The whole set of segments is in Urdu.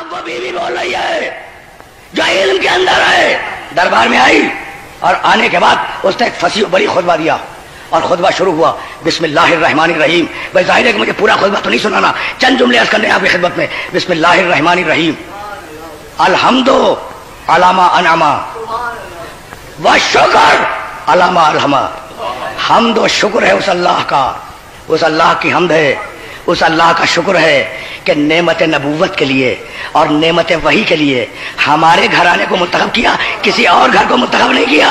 اب وہ بیوی بول رہی ہے جو علم کے اندر ہے، دربار میں آئی اور آنے کے بعد اس نے ایک فصیح بڑی خطبہ دیا اور خطبہ شروع ہوا بسم اللہ الرحمن الرحیم. بھائی ظاہر ہے کہ مجھے پورا خطبہ تو نہیں سنانا، چند جملے عرض کرنے ہیں آپ کی خدمت میں. بسم اللہ الرحمن الرحیم. الحمد علامہ انعما والشکر علامہ الہما. حمد و شکر ہے اس اللہ کا، اس اللہ کی حمد ہے، اس اللہ کا شکر ہے کہ نعمت نبوت کے لیے اور نعمت وحی کے لیے ہمارے گھرانے کو منتخب کیا، کسی اور گھر کو منتخب نہیں کیا.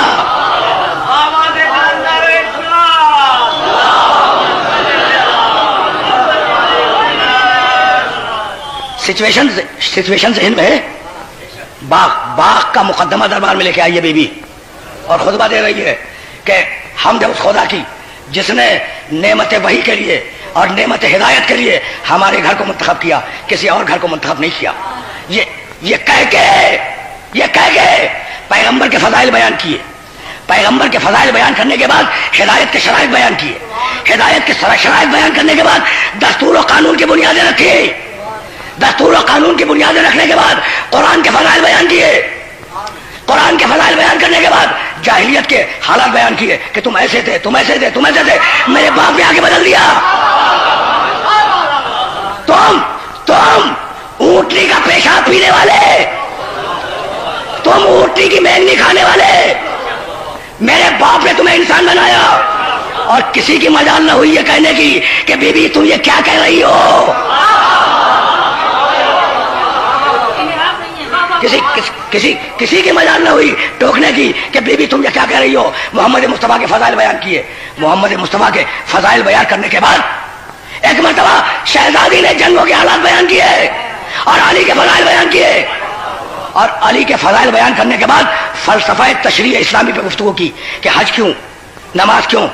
سچویشن ذہن میں ہے. باغ کا مقدمہ دربار میں لے کے آئی ہے بیوی اور خطبہ دے رہی ہے کہ حمد اس خدا کی جس نے نعمت وحی کے لیے اور نعمت ہدایت کے لیے ہمارے گھر کو منتخب کیا، کسی اور گھر کو منتخب نہیں کیا. یہ کہہ کے پیغمبر کے فضائل بیان کیے. پیغمبر کے فضائل بیان کرنے کے بعد ہدایت کے شرائط بیان کیے. ہدایت کے شرائط بیان کرنے کے بعد دستور و قانون کی بنیادیں رکھی. دستور و قانون کی بنیادیں رکھنے کے بعد قرآن کے فضائل بیان کیے. قرآن کے فضائل بیان کرنے کے بعد جاہلیت کے حالات بیان کیے کہ تم ایسے تھے، تم ایسے تھے، تم ایسے تھے. میرے باپ نے آگے بدل دیا. تم اونٹنی کا پیشاب پینے والے، تم اونٹنی کی مینگنی کھانے والے. میرے باپ نے تمہیں انسان بنایا اور کسی کی مجال نہ ہوئی یہ کہنے کی کہ بی بی تم یہ کیا کہہ رہی ہو. کسی کی مجال نہ ہوئی ٹوکنے کی کہ بی بی تم یہ کیا کہہ رہی ہو. محمد مصطفیٰ کے فضائل بیان کیے. محمد مصطفیٰ کے فضائل بیان کرنے کے بعد ایک مرتبہ شہزادی نے جنگوں کے حالات بیان کیے اور علی کے فضائل بیان کیے. اور علی کے فضائل بیان کرنے کے بعد فلسفہ تشریع اسلامی پہ گفتگو کی کہ حج کیوں، نماز کیوں،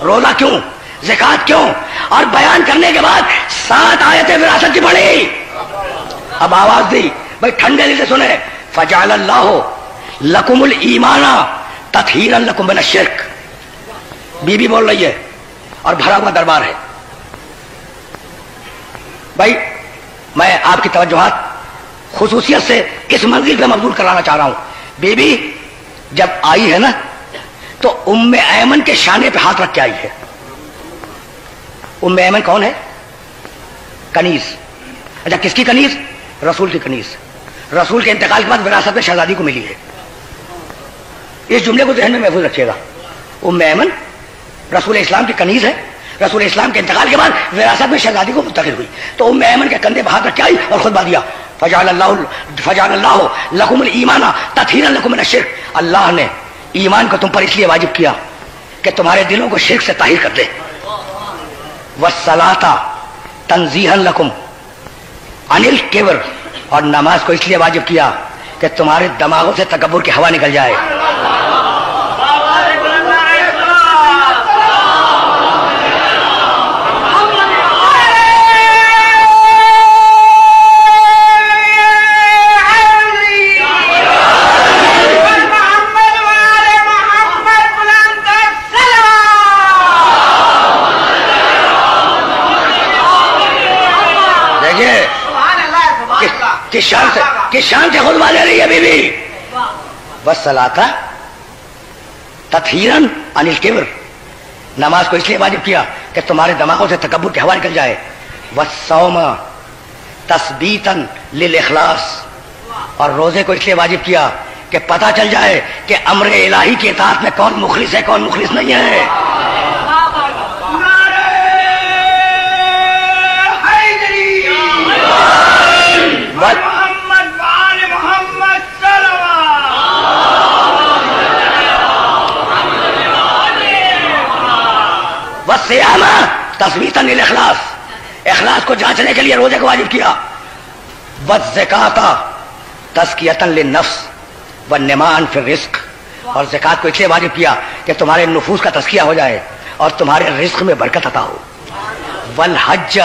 روزہ کیوں، زکوٰۃ کیوں. اور بیان کرنے کے بعد 7 آیتیں وراثت کی پڑھی. اب آواز دی بھائی ٹھنڈے دل سے سنے. فجعل اللہ لکم الایمان تطہیرا لکم من الشرک. بی بی بول رہی ہے اور بھرا ہوا دربار ہے. بھائی میں آپ کی توجہات خصوصیت سے اس منزل پہ مبذول کرانا چاہ رہا ہوں. بی بی جب آئی ہے نا تو ام ایمن کے شانے پہ ہاتھ رکھ کے آئی ہے. ام ایمن کون ہے؟ کنیز. اچھا کس کی کنیز؟ رسول کی کنیز. رسول کے انتقال کے بعد وراثت میں شہزادی کو ملی ہے. اس جملے کو ذہن میں محفوظ رکھیے گا. ام ایمن رسول اسلام کی کنیز ہے. رسول اسلام کے انتقال کے بعد وراثت میں شہزادی کو منتقل ہوئی. تو ام ایمن کے کندھے پہ ہاتھ رکھ کے آئی اور خطبہ دیا فجعل اللہ لکم الایمان تطہیرا لکم من الشرک. اللہ نے ایمان کو تم پر اس لیے واجب کیا کہ تمہارے دلوں کو شرک سے طاہر کر دے. والصلاۃ تنزیہا لکم عن الکبر. اور نماز کو اس لیے واجب کیا کہ تمہارے دماغوں سے تکبر کی ہوا نکل جائے. کس شان سے خطبہ دے رہی ہے بی بی. والصلاۃ تطہیرا عن الکبر. نماز کو اس لیے واجب کیا کہ تمہارے دماغوں سے تکبر کی ہوا نکل جائے. والصوم تثبیتا للاخلاص. اور روزے کو اس لیے واجب کیا کہ پتہ چل جائے کہ امر الہی کی اطاعت میں کون مخلص ہے کون مخلص نہیں ہے. والصيام تثبيتا للاخلاص. اخلاص کو جانچنے کے لیے روزے کو واجب کیا. والزکاۃ تزکیۃ للنفس والنماء فی الرزق. اور زکات کو اس لیے واجب کیا کہ تمہارے نفوس کا تزکیہ ہو جائے اور تمہارے رزق میں برکت عطا ہو. والحج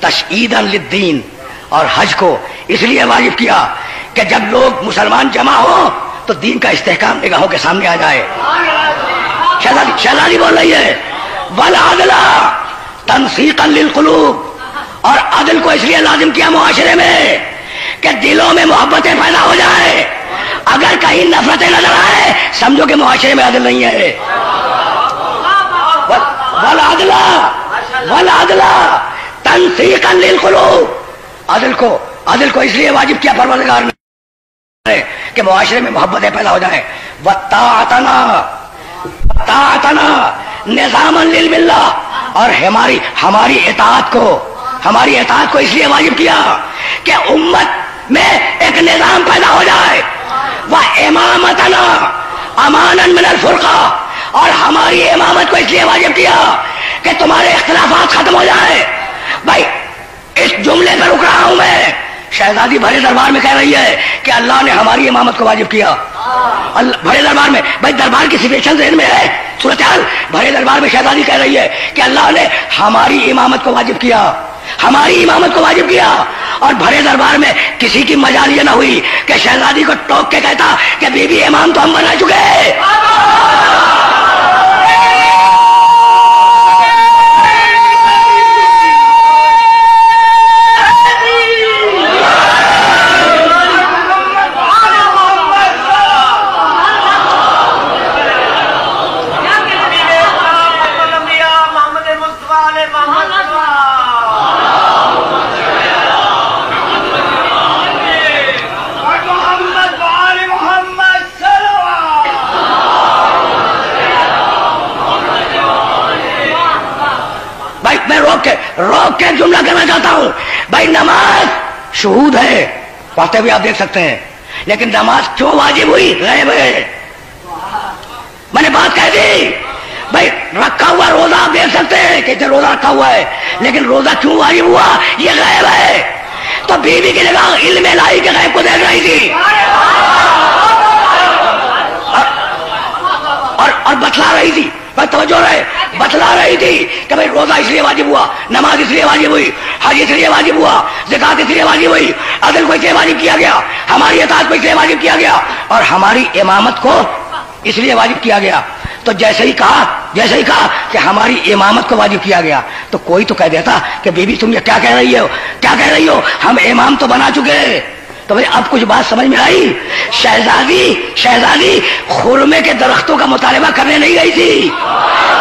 تشعیدا للدین. اور حج کو اس لیے واجب کیا کہ جب لوگ مسلمان جمع ہو تو دین کا استحکام نگاہوں کے سامنے آ جائے. شہزادی بول رہی ہے والعدل تنسیقا للقلوب. اور عدل کو اس لیے لازم کیا معاشرے میں کہ دلوں میں محبتیں پیدا ہو جائیں. اگر کہیں نفرتیں نظر آئے سمجھو کہ معاشرے میں عدل نہیں ہے. والعدل تنسیقا للقلوب. عدل کو اس لیے واجب کیا پروردگار نے کہ معاشرے میں محبتیں پیدا ہو جائیں. وطاعتنا نظاما للملہ. اور ہماری اطاعت کو اس لیے واجب کیا کہ امت میں ایک نظام پیدا ہو جائے. وامامتنا امانا من الفرقہ. اور ہماری امامت کو اس لیے واجب کیا کہ تمہارے اختلافات ختم ہو جائیں. بھائی اس جملے پر رک رہا ہوں میں. شہزادی بھرے دربار میں کہہ رہی ہے کہ اللہ نے ہماری امامت کو واجب کیا. بھرے دربار میں، بھائی دربار کی سچویشن ذہن میں ہے، صورتحال. بھرے دربار میں شہزادی کہہ رہی ہے کہ اللہ نے ہماری امامت کو واجب کیا، ہماری امامت کو واجب کیا. اور بھرے دربار میں کسی کی مجال یہ نہ ہوئی کہ شہزادی کو ٹوک کے کہتا کہ بی بی امام تو ہم بنا چکے ہیں. روک کے جملہ کرنا چاہتا ہوں. بھائی نماز شہود ہے، پڑھتے ہوئے آپ دیکھ سکتے ہیں، لیکن نماز کیوں واجب ہوئی؟ غیب ہے. میں نے بات کہہ دی. بھائی رکھا ہوا روزہ آپ دیکھ سکتے ہیں کہ روزہ رکھا ہوا ہے، لیکن روزہ کیوں واجب ہوا؟ یہ غیب ہے. تو بیوی کی نگاہ علم الہی کے غیب کو دیکھ رہی تھی اور بتلا رہی تھی. توجہ رہے، بتلا رہی تھی کہ بھائی روزہ اس لیے واجب ہوا، نماز اس لیے واجب ہوئی، حج اس لیے واجب ہوا، زکات اس لیے واجب ہوئی، عدل کو اس لیے واجب کیا گیا، ہماری اطاعت کو اس لیے واجب کیا گیا، اور ہماری امامت کو اس لیے واجب کیا گیا. تو جیسے ہی کہا کہ ہماری امامت کو واجب کیا گیا تو کوئی تو کہہ دیتا کہ بی بی تم یہ کیا کہہ رہی ہو، ہم امام تو بنا چکے. تو بھائی اب کچھ بات سمجھ میں آئی. شہزادی خرمے کے درختوں کا مطالبہ کرنے نہیں گئی تھی،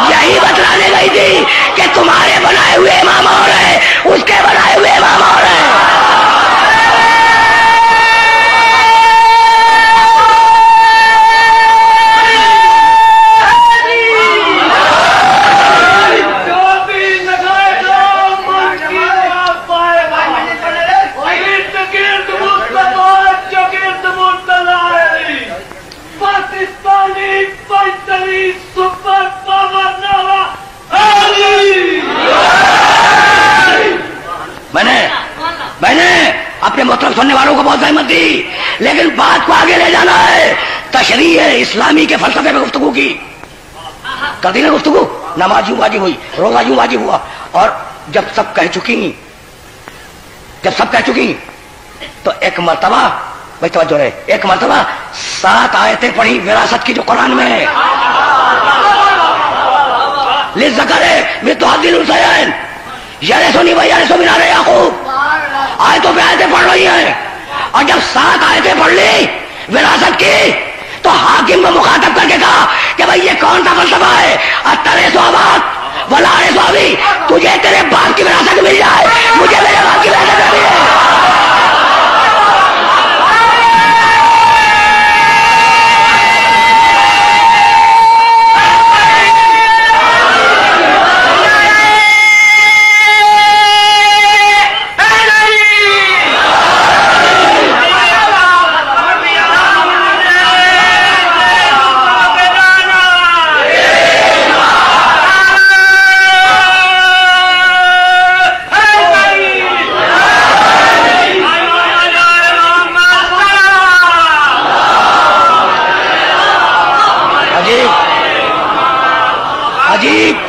یہی بتلانے گئی تھی کہ تمہارے بنائے ہوئے امام اور ہے، اس کے بنائے ہوئے امام اور ہے. میں نے اپنے محترم سننے والوں کو بہت زحمت دی، لیکن بات کو آگے لے جانا ہے. تشریح اسلامی کے فلسفے میں گفتگو کی، کر دی نا گفتگو. نماز یوں واجب ہوئی، روزہ یوں واجب ہوا. اور جب سب کہہ چکی تو ایک مرتبہ، بھائی توجہ رہے، ایک مرتبہ 7 آیتیں پڑھی وراثت کی جو قرآن میں ہے. للذکر مثل حظ الانثیین یرثنی ویرث من آل یعقوب. آیتوں پہ آیتیں پڑھ رہی ہیں، اور جب 7 آیتیں پڑھ لی وراثت کی تو حاکم کو مخاطب کر کے کہا کہ بھائی یہ کون سا فلسفہ ہے؟ اترث اباک ولا ارث ابی. تجھے تیرے باپ کی وراثت مل جائے، مجھے میرے باپ کی وراثت مل جائے.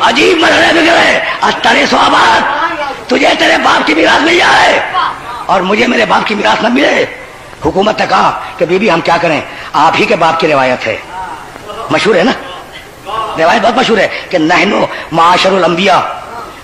عجیب مرحلے میں گئے. اترے سوابات، تجھے تیرے باپ کی میراث مل جائے اور مجھے میرے باپ کی میراث نہ ملے. حکومت نے کہا کہ بی بی ہم کیا کریں، آپ ہی کے باپ کی روایت ہے، مشہور ہے نا، روایت بہت مشہور ہے کہ نحنو معاشر الانبیاء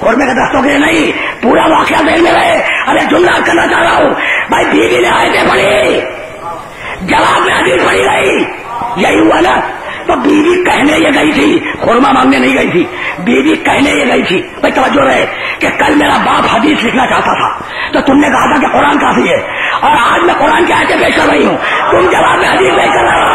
خورمے کے درختوں کے لیے نہیں، پورا واقعہ ذہن میں رہے. ارے جملہ کرنا چاہ رہا ہوں بھائی، بیوی نے آیتیں پڑھی، جواب میں حدیث پڑھی گئی، یہی ہوا نا. تو بیوی کہنے یہ گئی تھی، خورما مانگنے نہیں گئی تھی. بیوی کہنے یہ گئی تھی. بھائی توجہ رہے کہ کل میرا باپ حدیث لکھنا چاہتا تھا تو تم نے کہا تھا کہ قرآن کافی ہے، اور آج میں قرآن کی آیتیں پیش کر رہی ہوں، تم جواب میں حدیث پیش کر رہے ہو.